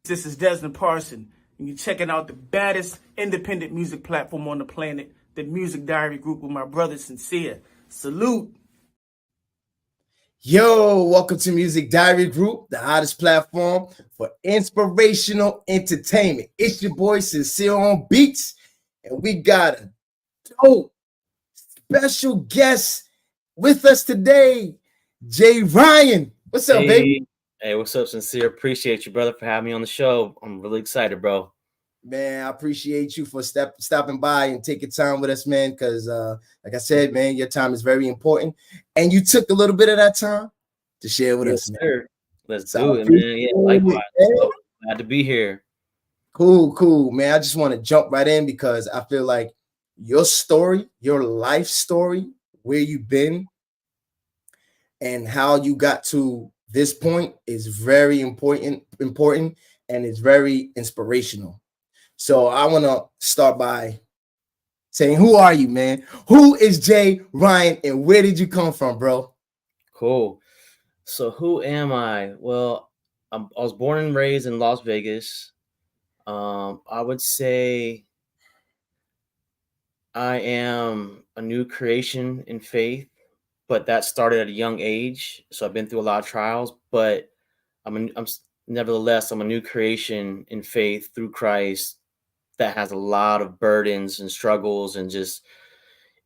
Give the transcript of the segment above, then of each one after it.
This is Desmond Parson, and you're checking out the baddest independent music platform on the planet, the Music Diary Group with my brother Sincere. Salute. Yo, welcome to Music Diary Group, the hottest platform for inspirational entertainment. It's your boy Sincere on Beats, and we got a dope special guest with us today, Jairian. What's up, baby? Hey, what's up, Sincere? Appreciate you, brother, for having me on the show. I'm really excited, bro. Man, I appreciate you for stopping by and taking time with us, man, because like I said, man, your time is very important. And you took a little bit of that time to share with us, man. Sir. Let's do it, man. Yeah, likewise. So glad to be here. Cool, man. I just want to jump right in because I feel like your story, your life story, where you've been, and how you got to this point is very important, and it's very inspirational. So I want to start by saying, who are you, man? Who is Jairian, and where did you come from, bro? Cool. So who am I? Well, I was born and raised in Las Vegas. I would say I am a new creation in faith, but that started at a young age. So I've been through a lot of trials, but nevertheless, I'm a new creation in faith through Christ that has a lot of burdens and struggles and just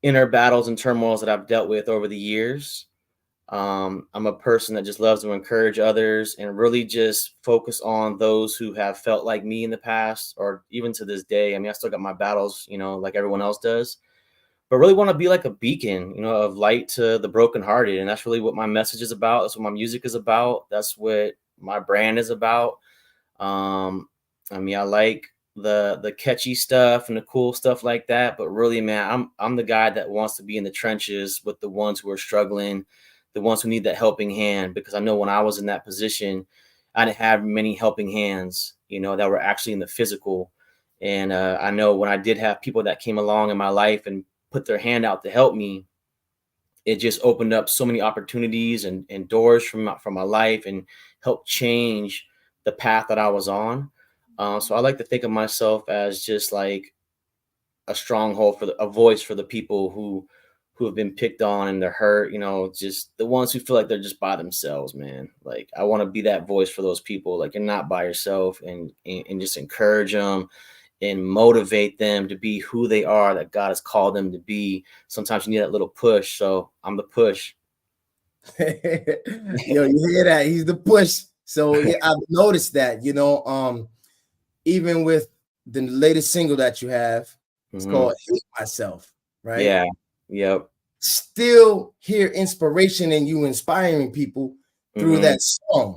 inner battles and turmoils that I've dealt with over the years. I'm a person that just loves to encourage others and really just focus on those who have felt like me in the past or even to this day. I mean, I still got my battles, like everyone else does, but really want to be like a beacon, of light to the brokenhearted. And that's really what my message is about. That's what my music is about. That's what my brand is about. I like the catchy stuff and the cool stuff like that, but really, man, I'm the guy that wants to be in the trenches with the ones who are struggling, the ones who need that helping hand, because I know when I was in that position, I didn't have many helping hands, that were actually in the physical. And I know when I did have people that came along in my life and put their hand out to help me, it just opened up so many opportunities and doors from my life and helped change the path that I was on. So I like to think of myself as just like a stronghold a voice for the people who have been picked on and they're hurt, just the ones who feel like they're just by themselves, man. Like I want to be that voice for those people. Like you're not by yourself, and just encourage them and motivate them to be who they are, that God has called them to be. Sometimes you need that little push. So I'm the push. Yo, you hear that? He's the push. So yeah, I've noticed that, even with the latest single that you have, it's called Hate Myself, right? Yeah. Yep. Still hear inspiration in you inspiring people through that song.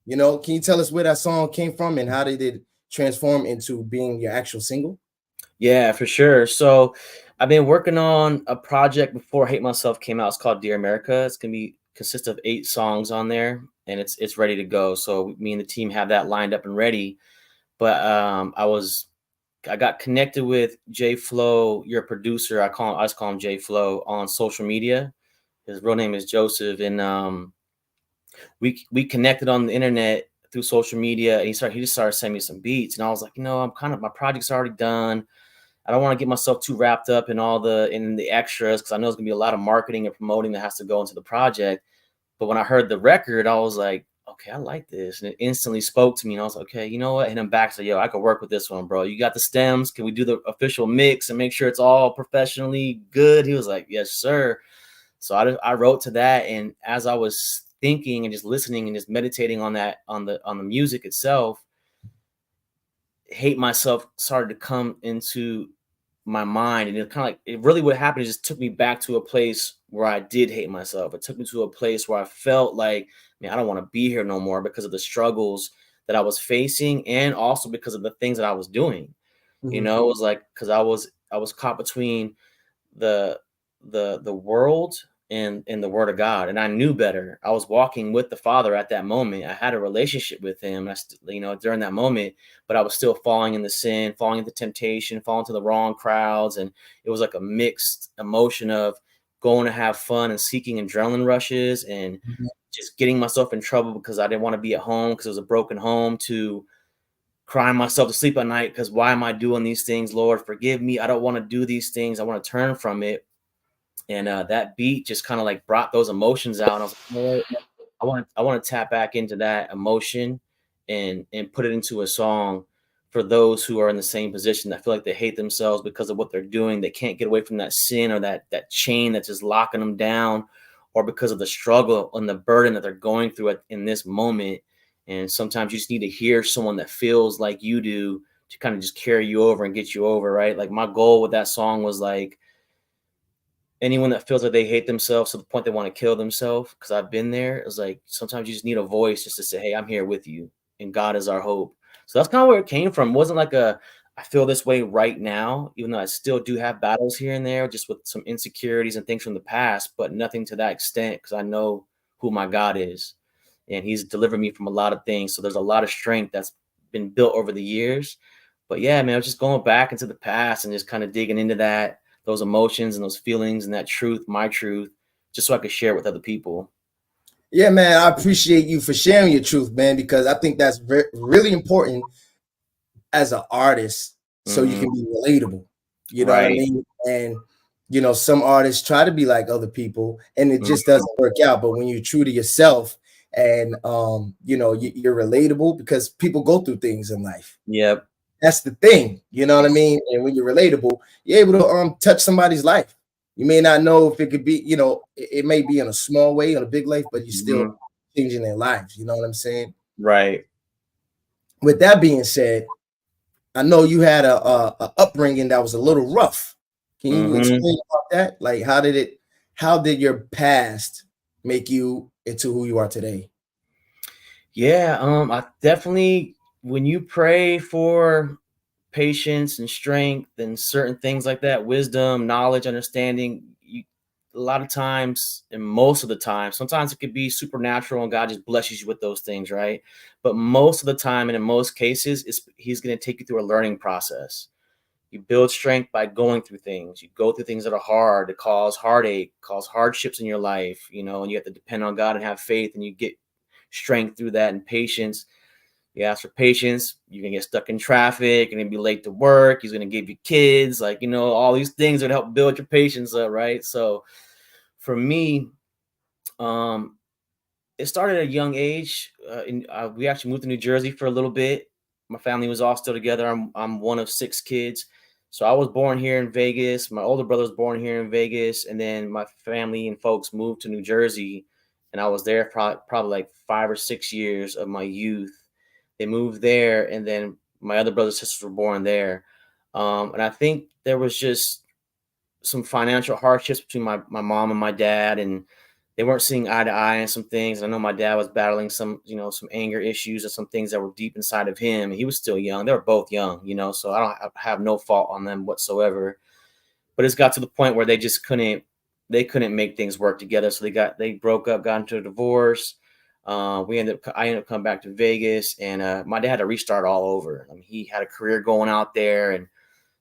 Can you tell us where that song came from and how did it transform into being your actual single? Yeah, for sure. So I've been working on a project before Hate Myself came out. It's called Dear America. It's gonna consist of 8 songs on there, and it's ready to go. So me and the team have that lined up and ready. But I got connected with J Flow, your producer. I just call him J Flow on social media. His real name is Joseph, and we connected on the internet through social media. And he just started sending me some beats, and I was like, my project's already done. I don't want to get myself too wrapped up in the extras, because I know it's gonna be a lot of marketing and promoting that has to go into the project. But when I heard the record, I was like, okay, I like this. And it instantly spoke to me. And I was like, okay, you know what? And I'm back to, yo, I could work with this one, bro. You got the stems. Can we do the official mix and make sure it's all professionally good? He was like, yes, sir. So I wrote to that. And as I was thinking and just listening and just meditating on that, on the music itself, Hate Myself started to come into my mind. And it really what happened is just took me back to a place where I did hate myself. It took me to a place where I felt like, man, I don't want to be here no more, because of the struggles that I was facing, and also because of the things that I was doing. It was like, because I was caught between the world and the word of God, and I knew better. I was walking with the Father at that moment. I had a relationship with him, during that moment, but I was still falling into sin, falling into temptation, falling to the wrong crowds. And it was like a mixed emotion of going to have fun and seeking adrenaline rushes and just getting myself in trouble because I didn't want to be at home because it was a broken home, to crying myself to sleep at night because why am I doing these things? Lord, forgive me. I don't want to do these things. I want to turn from it. And that beat just kind of like brought those emotions out. And I was like, you know what? I want to tap back into that emotion and put it into a song for those who are in the same position that feel like they hate themselves because of what they're doing. They can't get away from that sin or that chain that's just locking them down, or because of the struggle and the burden that they're going through in this moment. And sometimes you just need to hear someone that feels like you do to kind of just carry you over and get you over, right? Like my goal with that song was like, anyone that feels like they hate themselves to the point they want to kill themselves, because I've been there. It's like sometimes you just need a voice just to say, hey, I'm here with you, and God is our hope. So that's kind of where it came from. It wasn't like I feel this way right now, even though I still do have battles here and there, just with some insecurities and things from the past, but nothing to that extent, because I know who my God is, and He's delivered me from a lot of things. So there's a lot of strength that's been built over the years. But yeah, man, I was just going back into the past and just kind of digging into those emotions and those feelings and that truth, my truth, just so I could share it with other people. Yeah, man, I appreciate you for sharing your truth, man, because I think that's really important as an artist, so you can be relatable. You know what I Right. mean? And some artists try to be like other people, and it just Mhm. doesn't work out. But when you're true to yourself, and you're relatable, because people go through things in life. Yep. That's the thing, you know what I mean? And when you're relatable, you're able to touch somebody's life. You may not know if it could be, it may be in a small way, in a big life, but you're still Mhm. changing their lives. You know what I'm saying? Right. With that being said, I know you had a upbringing that was a little rough. Can you Mhm. explain about that? Like, how did your past make you into who you are today? Yeah, I definitely, when you pray for patience and strength and certain things like that, wisdom, knowledge, understanding, a lot of times, and most of the time, sometimes it could be supernatural and God just blesses you with those things, right? But most of the time, and in most cases, He's going to take you through a learning process. You build strength by going through things. You go through things that are hard, that cause heartache, cause hardships in your life, and you have to depend on God and have faith, and you get strength through that, and patience. You ask for patience, you're gonna get stuck in traffic and then be late to work. He's gonna give you kids, like all these things that help build your patience up, right? So for me, um, it started at a young age. We actually moved to New Jersey for a little bit. My family was all still together. I'm one of 6 kids, so I was born here in Vegas. My older brother was born here in Vegas, and then my family and folks moved to New Jersey, and I was there probably like 5 or 6 years of my youth. They moved there, and then my other brothers and sisters were born there. And I think there was just some financial hardships between my mom and my dad, and they weren't seeing eye to eye on some things. I know my dad was battling some anger issues and some things that were deep inside of him. He was still young. They were both young, so I have no fault on them whatsoever. But it's got to the point where they couldn't make things work together. So they broke up, got into a divorce. I ended up coming back to Vegas, and my dad had to restart all over. I mean, he had a career going out there, and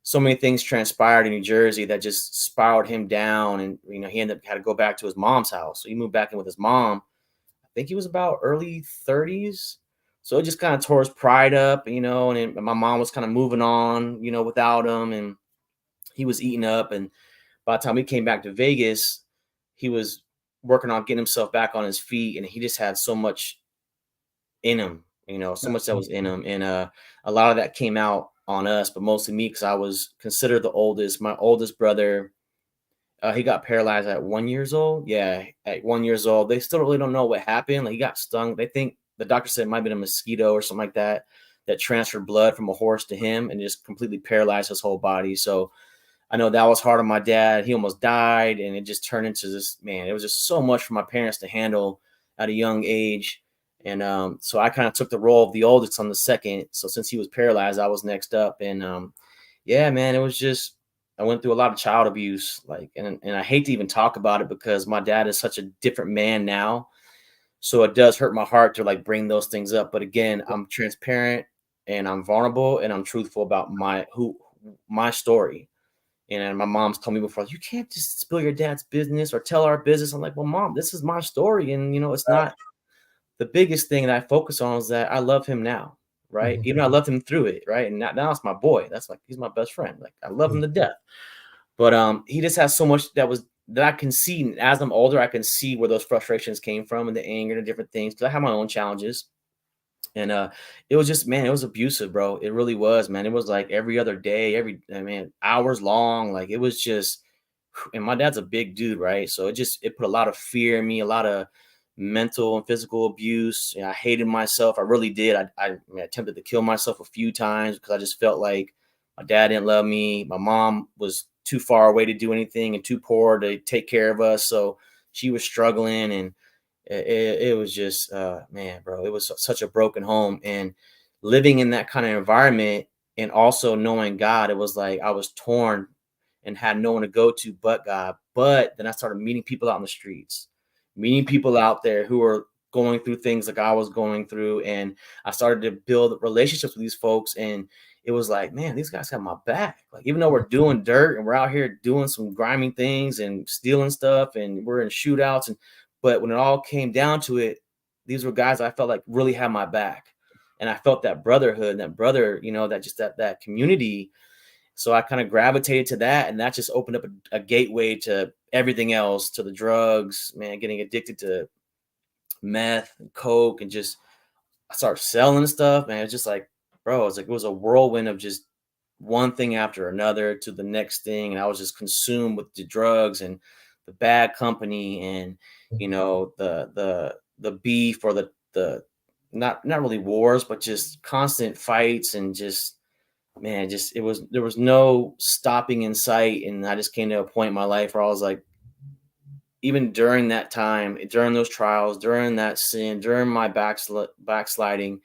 so many things transpired in New Jersey that just spiraled him down. And, he had to go back to his mom's house. So he moved back in with his mom. I think he was about early 30s. So it just kind of tore his pride up, and my mom was kind of moving on, without him, and he was eating up. And by the time he came back to Vegas, he was working on getting himself back on his feet. And he just had so much in him, so much that was in him. And a lot of that came out on us, but mostly me, because I was considered the oldest. My oldest brother, he got paralyzed at 1 years old. Yeah, at 1 years old. They still really don't know what happened. Like, he got stung. They think the doctor said it might have been a mosquito or something like that transferred blood from a horse to him and just completely paralyzed his whole body. So I know that was hard on my dad. He almost died, and it just turned into this, man. It was just so much for my parents to handle at a young age. And so I kind of took the role of the oldest on the second. So since he was paralyzed, I was next up. And yeah, man, it was just, I went through a lot of child abuse, like, and I hate to even talk about it because my dad is such a different man now. So it does hurt my heart to like bring those things up. But again, I'm transparent and I'm vulnerable and I'm truthful about my story. And my mom's told me before, you can't just spill your dad's business or tell our business. I'm like, well, Mom, this is my story. And, it's not the biggest thing that I focus on is that I love him now. right? Even I loved him through it, right? And now it's my boy. That's like, he's my best friend. Like, I love him to death. But he just has so much that I can see. And as I'm older, I can see where those frustrations came from and the anger and the different things. Because I have my own challenges. And it was just, man, it was abusive, bro. It really was, man. It was like every other day, hours long. Like, it was just, and my dad's a big dude, right? So it put a lot of fear in me, a lot of mental and physical abuse. I hated myself. I really did. I attempted to kill myself a few times because I just felt like my dad didn't love me. My mom was too far away to do anything and too poor to take care of us. So she was struggling, and it was just, man, bro, it was such a broken home. And living in that kind of environment and also knowing God, it was like I was torn and had no one to go to but God. But then I started meeting people out in the streets, meeting people out there who were going through things like I was going through. And I started to build relationships with these folks. And it was like, man, these guys have my back. Like, even though we're doing dirt and we're out here doing some grimy things and stealing stuff and we're in shootouts, but when it all came down to it, these were guys I felt like really had my back. And I felt that brotherhood, that brother, that community. So I kind of gravitated to that, and that just opened up a gateway to everything else, to the drugs, man, getting addicted to meth and coke, and just I started selling stuff, man. It's just like, bro, it was a whirlwind of just one thing after another to the next thing. And I was just consumed with the drugs and the bad company and, the beef, or the not really wars, but just constant fights, and just, man, there was no stopping in sight. And I just came to a point in my life where I was like, even during that time, during those trials, during that sin, during my backsliding,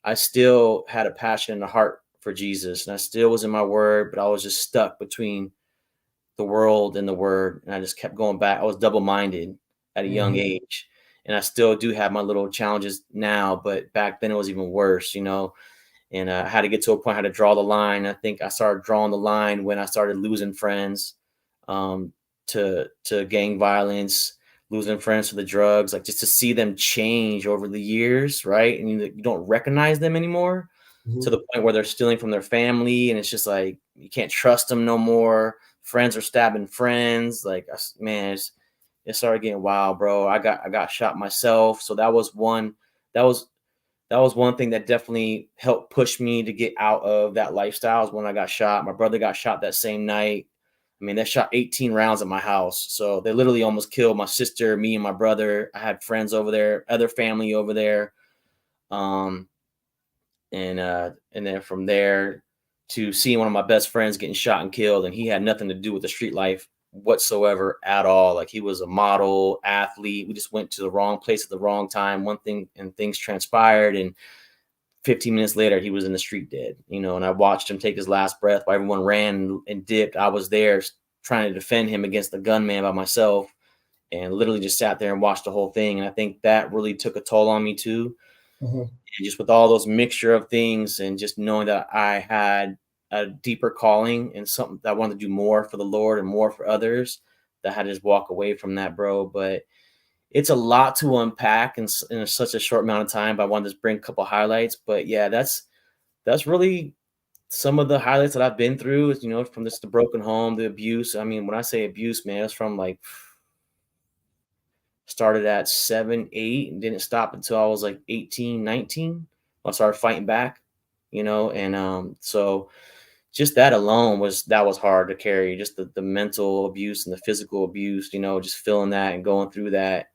I still had a passion and a heart for Jesus. And I still was in my word, but I was just stuck between the world and the word. And I just kept going back. I was double-minded at a young age. And I still do have my little challenges now, but back then it was even worse, and I had to get to a point, I had to draw the line. I think I started drawing the line when I started losing friends to gang violence, losing friends to the drugs, like just to see them change over the years, right? And you don't recognize them anymore, to the point where they're stealing from their family. And it's just like, you can't trust them no more. Friends are stabbing friends. Like, man, it started getting wild, bro. I got shot myself. So that was one thing that definitely helped push me to get out of that lifestyle, is when I got shot. My brother got shot that same night. I mean, they shot 18 rounds at my house. So they literally almost killed my sister, me, and my brother. I had friends over there, other family over there. And then from there to seeing one of my best friends getting shot and killed, and he had nothing to do with the street life whatsoever at all. Like, he was a model athlete. We just went to the wrong place at the wrong time. One thing, and things transpired, and 15 minutes later he was in the street dead, and I watched him take his last breath while everyone ran and dipped. I was there trying to defend him against the gunman by myself, and literally just sat there and watched the whole thing. And I think that really took a toll on me too. And just with all those mixture of things, and just knowing that I had a deeper calling and something that I wanted to do more for the Lord and more for others, that I had to just walk away from that, bro. But it's a lot to unpack in such a short amount of time. But I wanted to bring a couple highlights. But yeah, that's really some of the highlights that I've been through, is, from the broken home, the abuse. I mean, when I say abuse, man, it's from like, started at 7, 8, and didn't stop until I was like 18, 19. I started fighting back, and so just that alone was hard to carry. Just the mental abuse and the physical abuse, just feeling that and going through that.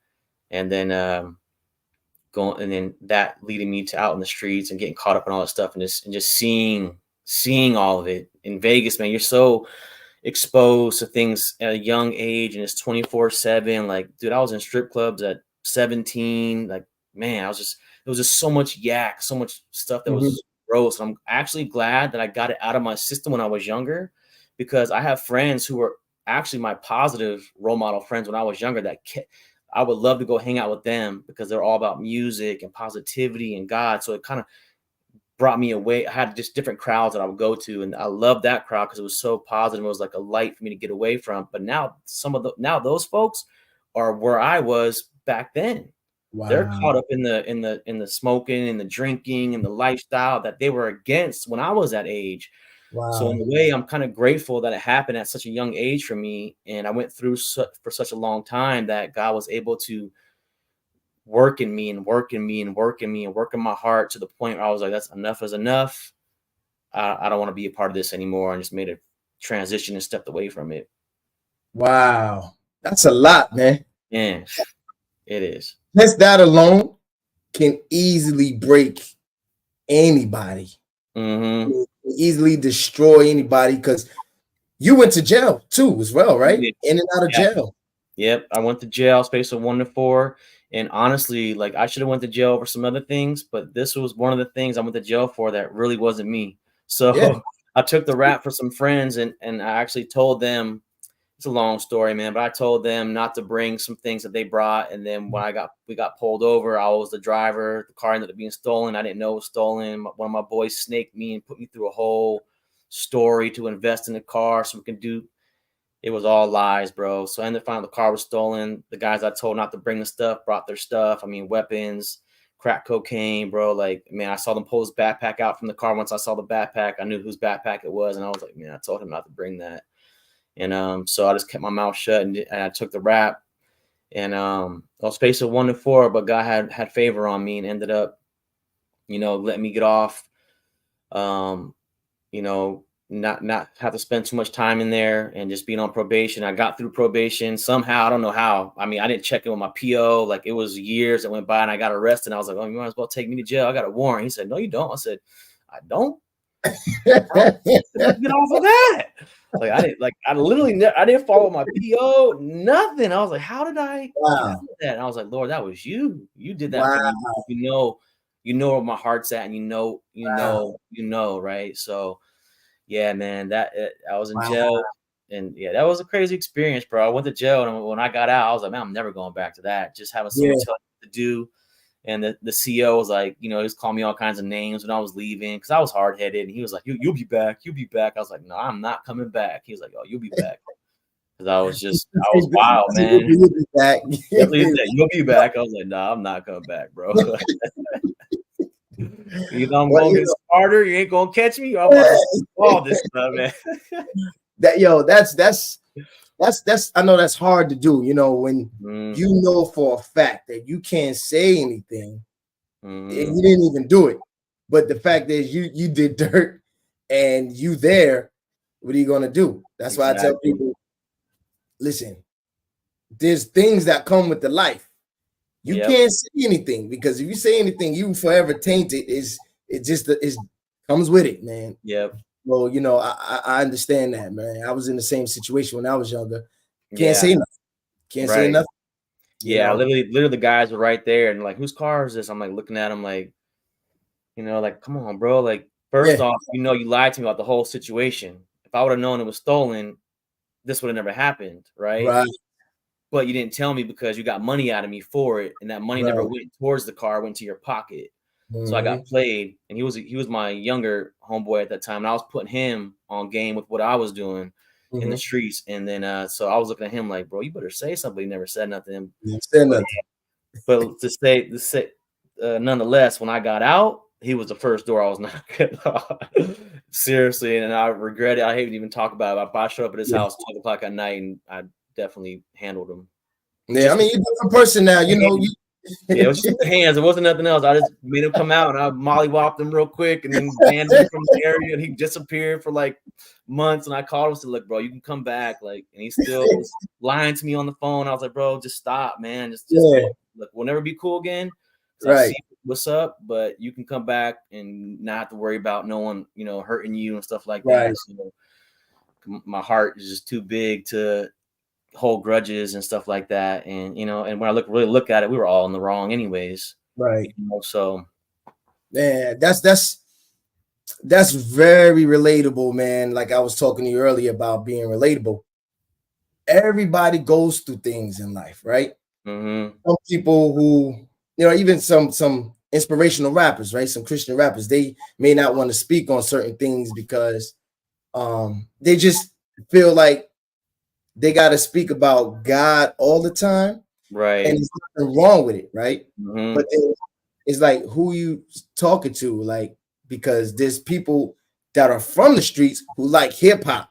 And then that leading me to out in the streets and getting caught up in all that stuff, and just seeing all of it in Vegas, man. You're so exposed to things at a young age, and it's 24/7. Like, dude, I was in strip clubs at 17. Like, man, it was just so much yak, so much stuff that was gross. I'm actually glad that I got it out of my system when I was younger, because I have friends who were actually my positive role model friends when I was younger, that I would love to go hang out with them, because they're all about music and positivity and God. So it kind of brought me away. I had just different crowds that I would go to, and I loved that crowd because it was so positive. It was like a light for me to get away from. But now those folks are where I was back then. They're Wow. caught up in the smoking and the drinking and the lifestyle that they were against when I was that age. So in Wow. a way, I'm kind of grateful that it happened at such a young age for me, and I went through for such a long time that God was able to work in me and work in me and work in me and work in my heart to the point where I was like, that's enough is enough. I don't want to be a part of this anymore, and just made a transition and stepped away from it. Wow. That's a lot, man. Yeah, it is. Just that alone can easily break anybody. Mm-hmm. Easily destroy anybody, because you went to jail too as well, right? In and out of jail. Yep. I went to jail space of 1 to 4. And honestly, like I should have went to jail for some other things, but this was one of the things I went to jail for that really wasn't me. So Yeah. I took the rap for some friends, and I actually told them, it's a long story, man, but I told them not to bring some things that they brought. And then when we got pulled over, I was the driver. The car ended up being stolen. I didn't know it was stolen. One of my boys snaked me and put me through a whole story to invest in the car so we can do. It was all lies, bro. So I ended up finding the car was stolen. The guys I told not to bring the stuff brought their stuff. I mean, weapons, crack cocaine, bro. Like, man, I saw them pull his backpack out from the car. Once I saw the backpack, I knew whose backpack it was. And I was like, man, I told him not to bring that. And so I just kept my mouth shut, and I took the rap. And I was space of 1 to 4, but God had favor on me and ended up, letting me get off. Not have to spend too much time in there and just being on probation. I got through probation somehow. I don't know how. I mean, I didn't check in with my PO. Like, it was years that went by, and I got arrested. And I was like, oh, you might as well take me to jail. I got a warrant. He said, no, you don't. I said, I don't. Get off of that. Like, I literally I didn't follow my PO, nothing. I was like, how did I get out of that? And I was like, Lord, that was you. You did that for me. You know where my heart's at, and you know, right? So yeah, man, I was in jail, and yeah, that was a crazy experience, bro. I went to jail, and when I got out, I was like, man, I'm never going back to that. Just having so much to do. And the CEO was like, he was calling me all kinds of names when I was leaving, because I was hard headed. And he was like, you'll be back. You'll be back. I was like, no, I'm not coming back. He was like, oh, you'll be back. Because I was wild, man. You'll be back. You'll be back. I was like, no, I'm not coming back, bro. Either I'm going to get smarter, you ain't going to catch me, or I'm about to all this stuff, man. That's I know that's hard to do, when you know for a fact that you can't say anything, and you didn't even do it. But the fact is you did dirt, and you there, what are you gonna do? That's why I tell people, listen, there's things that come with the life. You can't say anything, because if you say anything, you forever tainted. It comes with it, man. Yep. Well, I understand that, man. I was in the same situation when I was younger. Can't say nothing. Say nothing. Yeah, literally the guys were right there, and like, whose car is this? I'm like looking at them like, like, come on, bro. Like, first off, you lied to me about the whole situation. If I would have known it was stolen, this would have never happened, right? Right. But you didn't tell me because you got money out of me for it, and that money never went towards the car, went to your pocket. So I got played, and he was my younger homeboy at that time, and I was putting him on game with what I was doing in the streets. And then so I was looking at him like, bro, you better say something. He never said nothing. But to say nonetheless, when I got out, he was the first door I was knocking on. Seriously, and I regret it. I hate to even talk about it. I showed up at his house 12 o'clock at night, and I definitely handled him. Yeah, I mean, you're a different person now. Yeah, it was just the hands. It wasn't nothing else. I just made him come out, and I mollywopped him real quick, and then banned him from the area, and he disappeared for like months. And I called him and said, "Look, bro, you can come back." Like, and he still was lying to me on the phone. I was like, "Bro, just stop, man. Just look, we'll never be cool again. I see what's up, but you can come back and not have to worry about no one, hurting you and stuff like that." So my heart is just too big to hold grudges and stuff like that. And and when I really look at it, we were all in the wrong anyways, right? So man, that's very relatable, man. Like I was talking to you earlier about being relatable. Everybody goes through things in life, right? Some people who, even some inspirational rappers, right? Some Christian rappers, they may not want to speak on certain things because they just feel like they got to speak about God all the time. Right. and there's nothing wrong with it, right? Hmm. But then it's like who you talking to, like, because there's people that are from the streets who like hip hop.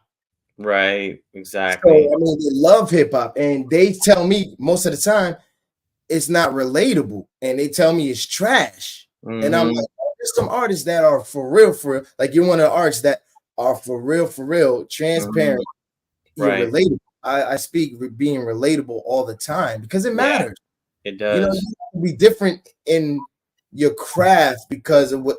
Right. So Exactly. I mean, they love hip hop, and they tell me most of the time it's not relatable, and they tell me it's trash. And I'm Hmm. like, oh, there's some artists that are for real. Like you're one of the artists that are for real, Hmm. transparent. You're Right. relatable. I speak being relatable all the time because it Yeah, matters. it You know, does. you have to be different in your craft because of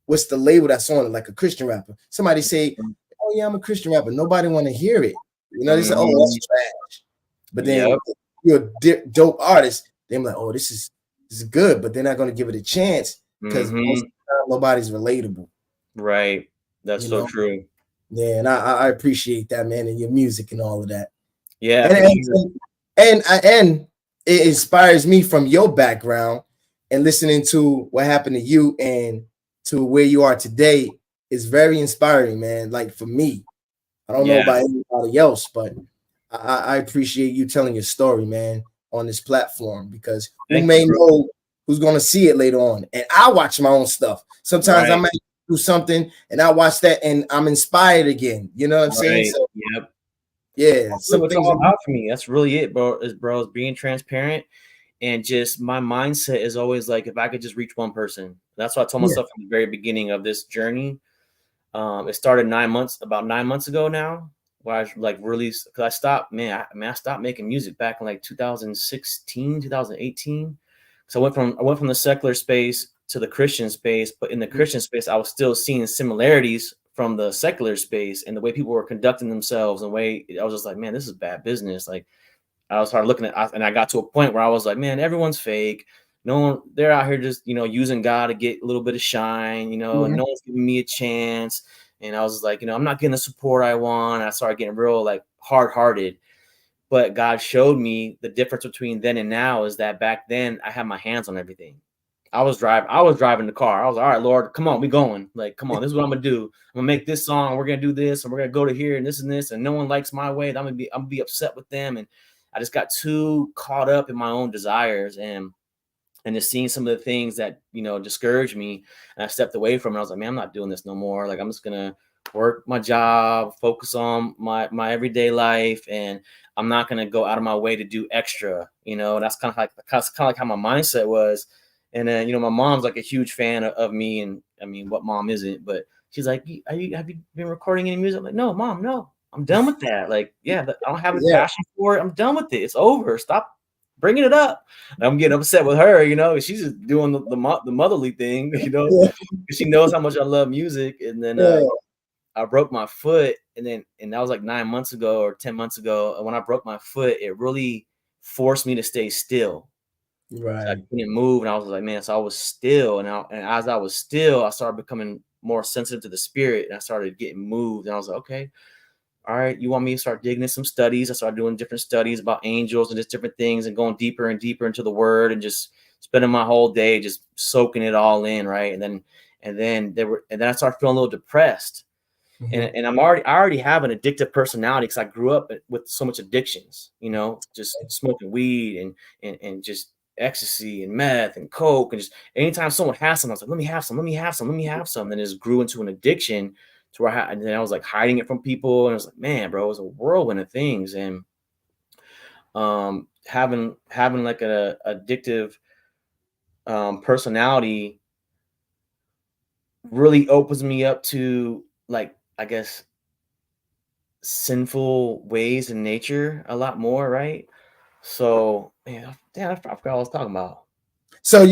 what's the label that's on it, like a Christian rapper. Somebody say, "Oh yeah, I'm a Christian rapper." Nobody want to hear it. You know, they say, "Oh, Hmm. that's trash." But then Yep. if you're a dope artist, they're like, "Oh, this is good," but they're not going to give it a chance because most Hmm. of the time nobody's relatable. Right. That's You so know, true. yeah, and I appreciate that, man, and your music and all of that. Yeah, And for sure. and it inspires me from your background and listening to what happened to you and to where you are today is very inspiring, man. Like for me, I don't know Yeah. about anybody else, but I appreciate you telling your story, man, on this platform because who Thank you, may bro. know who's going to see it later on. And I watch my own stuff. Sometimes I Right. might do something and I watch that and I'm inspired again. You know what I'm saying? Right. So Yep. yeah, That's really some what it's things. all about for me. That's really it, bro. Is being transparent and just my mindset is always like if I could just reach one person. That's what I told Yeah. myself from the very beginning of this journey. It started about 9 months ago now, where I like really because I stopped, I stopped making music back in like 2016, 2018. So I went from the secular space to the Christian space, but in the Christian space, I was still seeing similarities from the secular space and the way people were conducting themselves and the way I was just like, man, this is bad business. Like I started looking at, and I got to a point where I was like, man, everyone's fake. No one, they're out here just, using God to get a little bit of shine, and Mhm. no one's giving me a chance. And I was just like, I'm not getting the support I want. I started getting real like hard hearted. But God showed me the difference between then and now is that back then I had my hands on everything. I was driving the car. I was like, all right, Lord, come on, we going. Like, come on, this is what I'm gonna do. I'm gonna make this song. We're gonna do this, and we're gonna go to here and this and this. And no one likes my way. I'm gonna be upset with them. And I just got too caught up in my own desires and just seeing some of the things that discouraged me. And I stepped away from it. I was like, man, I'm not doing this no more. Like, I'm just gonna work my job, focus on my everyday life, and I'm not gonna go out of my way to do extra. That's kind of like how my mindset was. And then my mom's like a huge fan of me, and I mean, what mom isn't? But she's like, have you been recording any music? I'm like, no, mom, no. I'm done with that. Like, yeah, I don't have a Yeah. passion for it. I'm done with it. It's over. Stop bringing it up. And I'm getting upset with her. She's just doing the motherly thing. Yeah. 'Cause she knows how much I love music. And then Yeah. I broke my foot, and that was like 9 months ago or 10 months ago. And when I broke my foot, it really forced me to stay still. So I Right. couldn't move, and I was like, man. So I was still, and as I was still, I started becoming more sensitive to the spirit, and I started getting moved. And I was like, okay, all right, you want me to start digging in some studies? I started doing different studies about angels and just different things and going deeper and deeper into the word and just spending my whole day just soaking it all in, right? And then I started feeling a little depressed. Mhm. And I already have an addictive personality because I grew up with so much addictions, just smoking weed and just ecstasy and meth and coke and just anytime someone has some, I was like, let me have some, let me have some, let me have some. And it just grew into an addiction to where and then I was like hiding it from people, and I was like, man, bro, it was a whirlwind of things. And having like a addictive personality really opens me up to, like, I guess, sinful ways in nature a lot more, right? So, man, damn, I forgot what I was talking about. So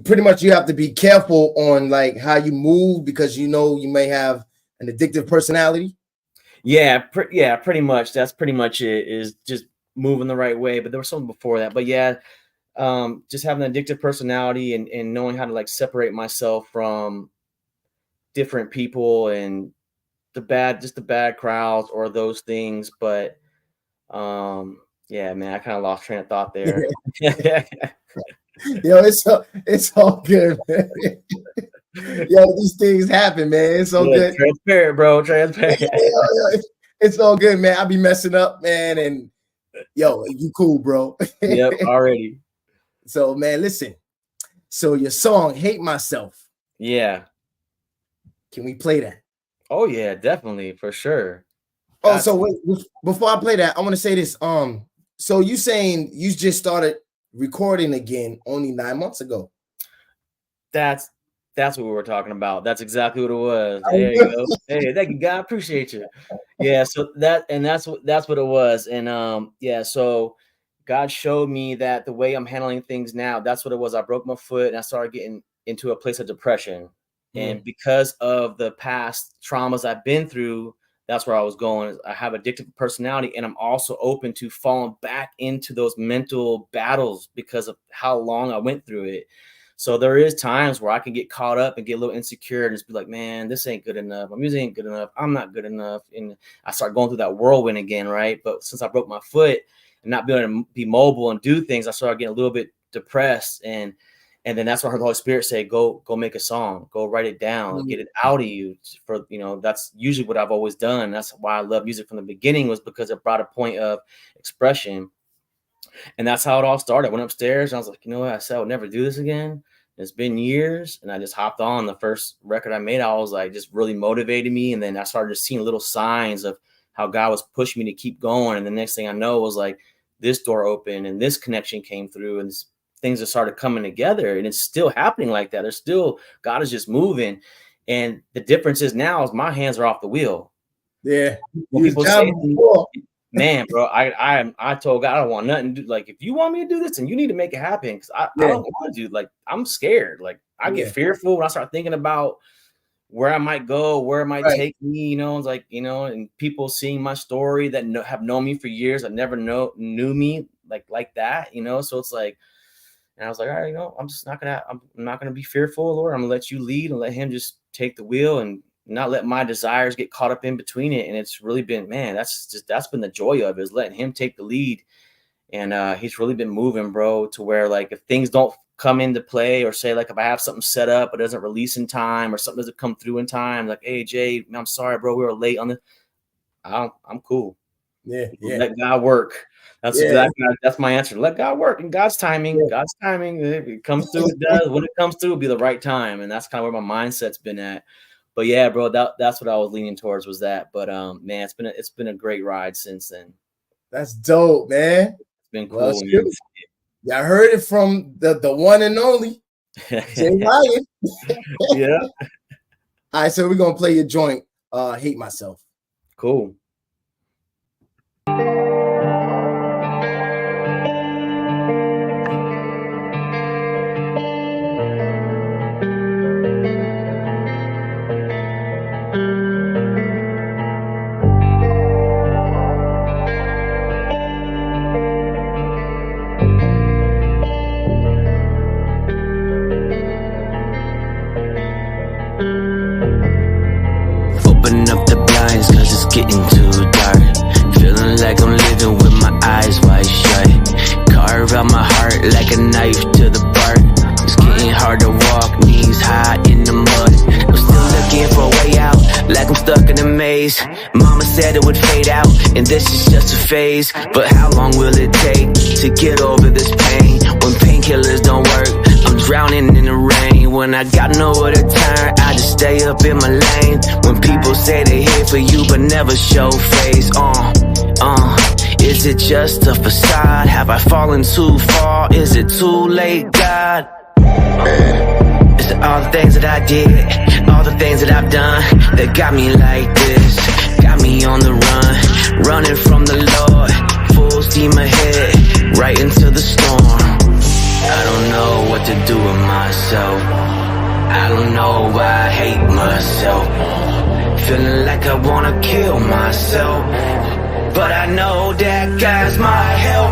pretty much you have to be careful on like how you move because you may have an addictive personality. Yeah, pretty much. That's pretty much it. Is just moving the right way. But there was something before that. But yeah, just having an addictive personality and knowing how to like separate myself from different people and the bad crowds or those things. But yeah, man, I kind of lost train of thought there. Yo, it's all good, man. Yo, these things happen, man. It's all Yeah, good. transparent, bro. Yeah, Transparent. yeah, yeah. It's all good, man. I be messing up, man, and Yo, you cool, bro. Yep, already. So, man, listen. So your song, Hate Myself. Yeah. Can we play that? Oh yeah, definitely, for sure. Oh, so wait, before I play that, I want to say this. So you saying you just started recording again only 9 months ago? That's what we were talking about. That's exactly what it was. There you go. Hey, thank you, God. Appreciate you. Yeah, so that's what it was. And yeah, so God showed me that the way I'm handling things now, that's what it was. I broke my foot and I started getting into a place of depression. And because of the past traumas I've been through, that's where I was going. I have addictive personality, and I'm also open to falling back into those mental battles because of how long I went through it. So there is times where I can get caught up and get a little insecure and just be like, man, this ain't good enough. My music ain't good enough. I'm not good enough. And I start going through that whirlwind again, right? But since I broke my foot and not being able to be mobile and do things, I started getting a little bit depressed. And then that's when I heard the Holy Spirit say, go make a song, go write it down, get it out of you. For, that's usually what I've always done. That's why I love music from the beginning, was because it brought a point of expression. And that's how it all started. I went upstairs and I was like, you know what? I said I would never do this again. It's been years. And I just hopped on. The first record I made, I was like, just really motivated me. And then I started just seeing little signs of how God was pushing me to keep going. And the next thing I know was like, this door opened and this connection came through and things that started coming together. And it's still happening like that. There's still, God is just moving. And the difference is now is my hands are off the wheel. Yeah. When people say, man, bro, I told God I don't want nothing to do. Like, if you want me to do this, then you need to make it happen. Because I don't want to do, like, I'm scared. Like, I get fearful when I start thinking about where I might go, where it might take me, it's like, and people seeing my story that have known me for years, that never knew me like that, so it's like, and I was like, all right, I'm just not gonna be fearful, Lord. I'm gonna let you lead and let him just take the wheel and not let my desires get caught up in between it. And it's really been, man, that's been the joy of it, is letting him take the lead. And he's really been moving, bro, to where, like, if things don't come into play, or say, like, if I have something set up but doesn't release in time, or something doesn't come through in time, like, hey, Jay, I'm sorry, bro, we were late on this. I'm cool. Yeah. Let God work. That's my answer. Let God work in God's timing. Yeah. God's timing. If it comes through, it does. When it comes through, it'll be the right time. And that's kind of where my mindset's been at. But yeah, bro, that's what I was leaning towards, was that. But man, it's been a great ride since then. That's dope, man. It's been cool. Yeah, I heard it from the one and only Jairian. Yeah. All right, so we're gonna play your joint, Hate Myself. Cool. Getting too dark, feeling like I'm living with my eyes wide shut. Carve out my heart like a knife to the bark. It's getting hard to walk, knees high in the mud. I'm still looking for a way out, like I'm stuck in a maze. Mama said it would fade out, and this is just a phase. But how long will it take to get over this pain? When painkillers don't work, I'm drowning in the rain. When I got nowhere to turn, I just stay up in my lane. When people say they here for you but never show face, is it just a facade? Have I fallen too far? Is it too late, God? Is it all the things that I did, all the things that I've done, that got me like this? Got me on the run, running from the Lord, full steam ahead, right into the storm. I don't know what to do with myself. I don't know why I hate myself. Feeling like I wanna kill myself, but I know that God's my help.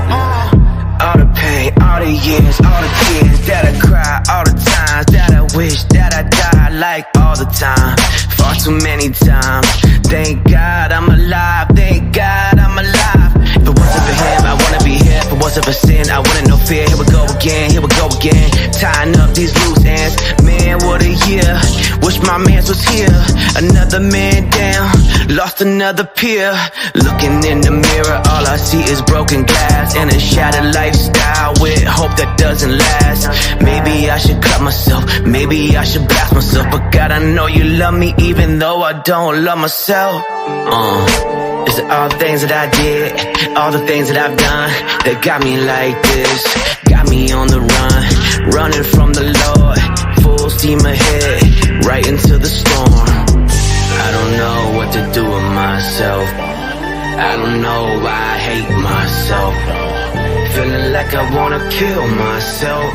All the pain, all the years, all the tears that I cry, all the times that I wish that I died, like all the time, far too many times. Thank God I'm alive, thank God I'm alive. If it wasn't for him, I wanna be here. If it wasn't for sin, I wouldn't know fear. Here we go again, here we go again, tying up these loose ends. Man, what a year, wish my mans was here. Another man down, lost another peer. Looking in the mirror, all I see is broken glass and a shattered lifestyle with hope that doesn't last. Maybe I should cut myself, maybe I should blast myself, but God, I know you love me even though I don't love myself. It's all the things that I did, all the things that I've done that got me like this, got me on the run, running from the Lord, full steam ahead, right into the storm. I don't know what to do with myself, I don't know why I hate myself, feeling like I wanna kill myself,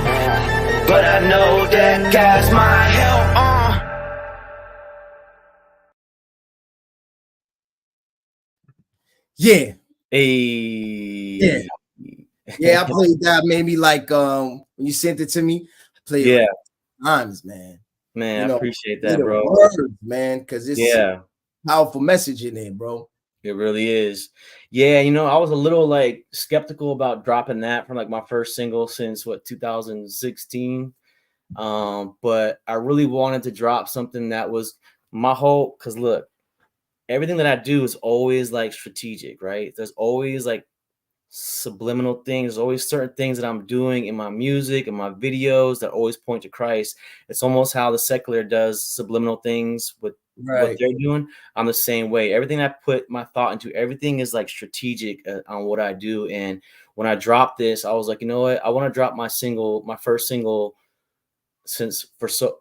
but I know that God's my help. Yeah. Hey. Yeah, I played that maybe like when you sent it to me. I played it like times, man. Man, I appreciate the that, bro. Words, man, because it's Yeah, powerful message in there, bro. it really is. Yeah, you know, I was a little like skeptical about dropping that from like my first single since 2016. But I really wanted to drop something that was my whole, because look, everything that I do is always like strategic, right? There's always like subliminal things. There's always certain things that I'm doing in my music and my videos that always point to Christ. It's almost how the secular does subliminal things with what they're doing. I'm the same way. Everything I put my thought into, everything is like strategic on what I do. And when I dropped this, I was like, you know what? I want to drop my first single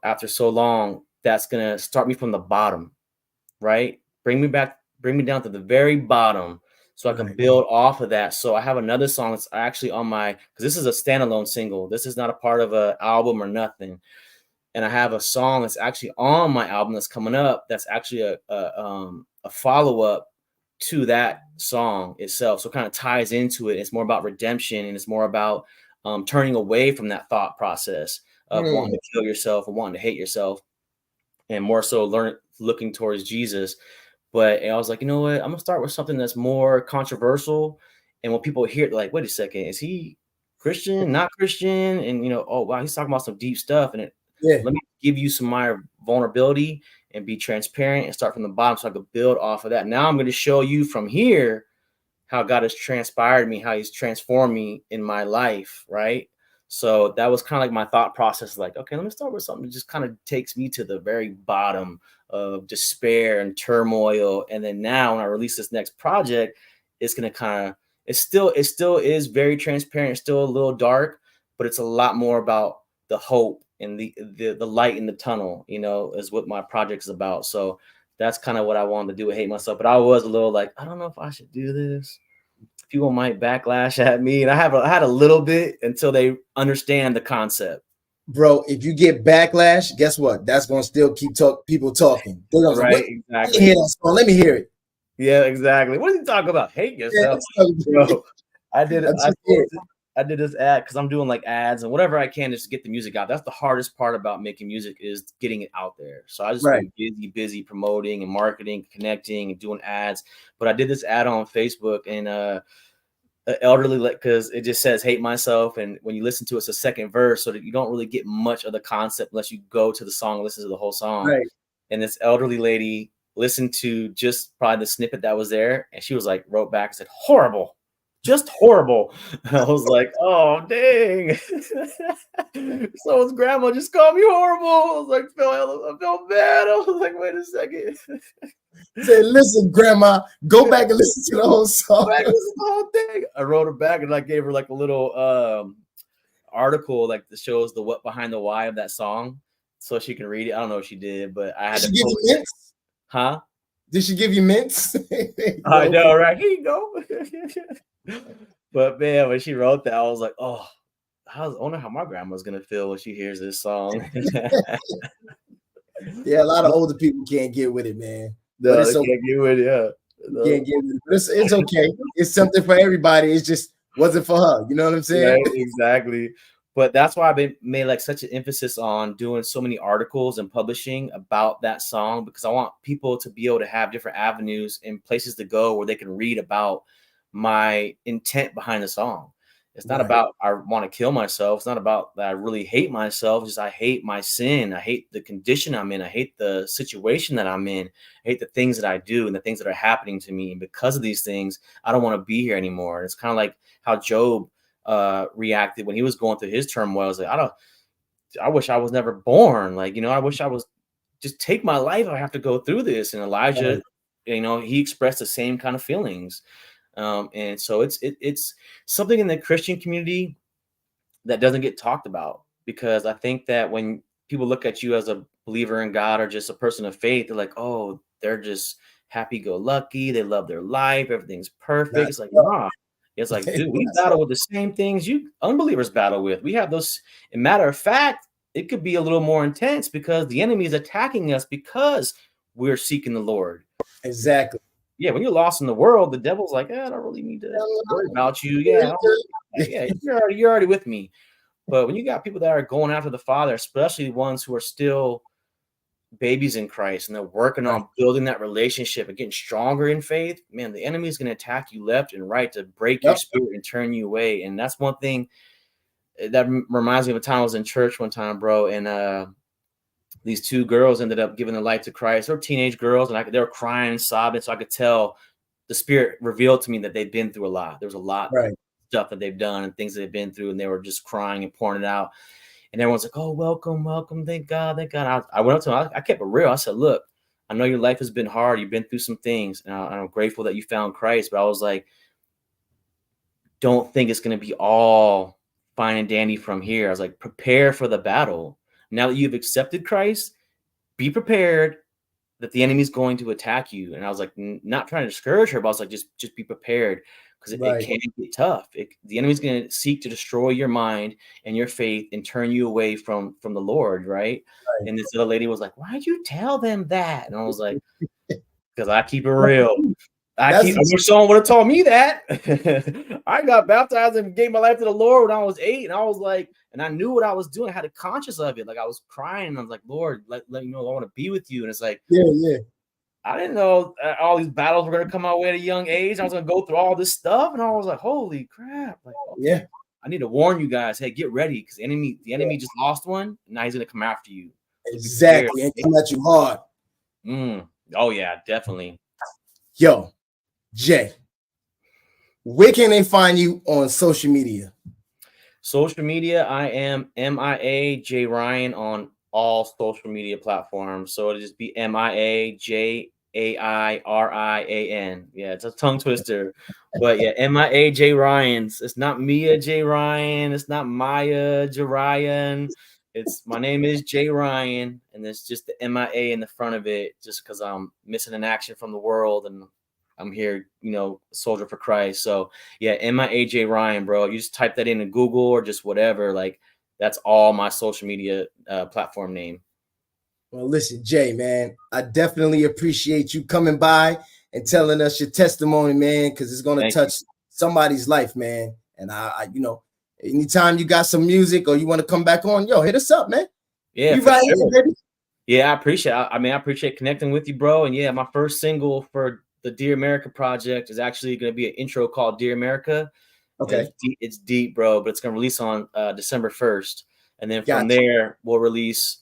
after so long. That's gonna start me from the bottom, right? Bring me down to the very bottom so I can build off of that. So I have another song that's actually on because this is a standalone single. This is not a part of an album or nothing. And I have a song that's actually on my album that's coming up. That's actually a follow-up to that song itself. So it kind of ties into it. It's more about redemption, and it's more about turning away from that thought process of wanting to kill yourself and wanting to hate yourself, and more so looking towards Jesus. But I was like, you know what? I'm gonna start with something that's more controversial. And when people hear it, they're like, wait a second, is he Christian, not Christian? And oh wow, he's talking about some deep stuff. And let me give you some of my vulnerability and be transparent and start from the bottom so I could build off of that. Now I'm going to show you from here how God has transpired me, how he's transformed me in my life, right? So that was kind of like my thought process, like, okay, let me start with something that just kind of takes me to the very bottom of despair and turmoil. And then now when I release this next project, it's going to kind of, it still is very transparent, still a little dark, but it's a lot more about the hope and the light in the tunnel, is what my project is about. So that's kind of what I wanted to do with Hate Myself. But I was a little like, I don't know if I should do this. People might backlash at me. And I had a little bit until they understand the concept. Bro, if you get backlash, guess what? That's going to still keep people talking. They're gonna right, say, exactly. Let me hear it. Yeah, exactly. What are you talking about? Hate yourself. Bro, I did this ad because I'm doing like ads and whatever I can just to get the music out. That's the hardest part about making music, is getting it out there. So I just been busy promoting and marketing, connecting and doing ads. But I did this ad on Facebook, and elderly, because it just says Hate Myself, and when you listen to it's a second verse, so that you don't really get much of the concept unless you go to the song and listen to the whole song. Right. And this elderly lady listened to just probably the snippet that was there, and she was like, wrote back and said, horrible. Just horrible. And I was like, oh dang. Someone's grandma just called me horrible. I was like, I felt bad. I was like, wait a second. Say, listen, grandma, go back and listen to the whole song. Listen to the whole thing. I wrote her back and I gave her like a little article like that shows the what behind the why of that song, so she can read it. I don't know if she did, but I had to give you mints? Huh? Did she give you mints? I know, right? Here you go. But man, when she wrote that, I was like, oh, I wonder how my grandma's gonna feel when she hears this song. Yeah, a lot of older people can't get with it, man. No, they can't get with it. Yeah, no. Can't get with it. But it's okay. It's something for everybody. It's just wasn't for her. You know what I'm saying? Right, exactly. But that's why I've made like such an emphasis on doing so many articles and publishing about that song, because I want people to be able to have different avenues and places to go where they can read about my intent behind the song. It's not about I want to kill myself. It's not about that I really hate myself. It's just I hate my sin. I hate the condition I'm in. I hate the situation that I'm in. I hate the things that I do and the things that are happening to me. And because of these things, I don't want to be here anymore. And it's kind of like how Job reacted when he was going through his turmoil. It's like, I wish I was never born. Like, I wish I was just take my life. I have to go through this. And Elijah, he expressed the same kind of feelings. And so it's something in the Christian community that doesn't get talked about, because I think that when people look at you as a believer in God or just a person of faith, they're like, oh, they're just happy-go-lucky. They love their life. Everything's perfect. It's like, nah. It's like, dude, we battle with the same things you unbelievers battle with. We have those. And matter of fact, it could be a little more intense because the enemy is attacking us because we're seeking the Lord. Exactly. Yeah, when you're lost in the world, the devil's like, I don't really need to worry about you. Yeah, you're already with me. But when you got people that are going after the Father, especially ones who are still babies in Christ and they're working on building that relationship and getting stronger in faith, man, the enemy is going to attack you left and right to break your spirit and turn you away. And that's one thing that reminds me of a time I was in church one time, bro, and these two girls ended up giving their life to Christ. They were teenage girls, and they were crying and sobbing. So I could tell the Spirit revealed to me that they'd been through a lot. There was a lot of stuff that they've done and things that they've been through, and they were just crying and pouring it out. And everyone's like, oh, welcome, welcome. Thank God, thank God. I went up to them. I kept it real. I said, look, I know your life has been hard. You've been through some things, and I'm grateful that you found Christ. But I was like, don't think it's going to be all fine and dandy from here. I was like, prepare for the battle. Now that you've accepted Christ, be prepared that the enemy's going to attack you. And I was like, not trying to discourage her, but I was like, just be prepared, because it can get tough. The enemy's going to seek to destroy your mind and your faith and turn you away from the Lord, right? And this little lady was like, why'd you tell them that? And I was like, because I keep it real. I wish someone would have told me that. I got baptized and gave my life to the Lord when I was 8, and I was like, and I knew what I was doing. I had a conscience of it. Like I was crying, and I was like, Lord, let you know I want to be with you. And it's like, I didn't know all these battles were going to come my way at a young age. I was going to go through all this stuff, and I was like, holy crap! Like, okay, I need to warn you guys. Hey, get ready, because the enemy just lost one. And now he's going to come after you. Exactly, and come at you hard. Oh yeah, definitely. Yo, Jay, where can they find you on social media? Social media, I am MIAJAIRIan on all social media platforms. So it'll just be MIAJAIRIAN. Yeah, it's a tongue twister. But yeah, MIAJAIRIan. It's not MIAJAIRIan. It's not MIAJAIRIan. My name is Jairian, and there's just the MIA in the front of it, just because I'm missing an action from the world and I'm here, soldier for Christ. So yeah, MIAJAIRIan, bro. You just type that in Google or just whatever. Like that's all my social media platform name. Well, listen, Jay, man, I definitely appreciate you coming by and telling us your testimony, man, because it's gonna touch somebody's life, man. And I anytime you got some music or you want to come back on, yo, hit us up, man. Yeah, here, baby. Yeah, I appreciate it. I appreciate connecting with you, bro. And yeah, my first single for the Dear America project is actually going to be an intro called Dear America. Okay. It's deep, bro, but it's going to release on December 1st. And then from there, we'll release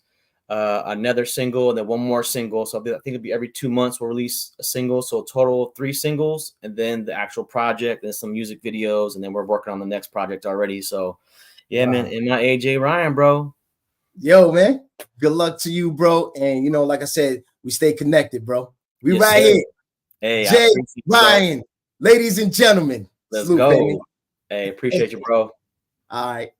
another single and then one more single. So I think it'll be every 2 months we'll release a single. So a total of 3 singles, and then the actual project and some music videos. And then we're working on the next project already. So yeah, man, MIAJAIRIan, bro. Yo, man, good luck to you, bro. And like I said, we stay connected, bro. We here. Hey, Jairian, ladies and gentlemen. Let's go. Baby. Hey, appreciate you, bro. All right.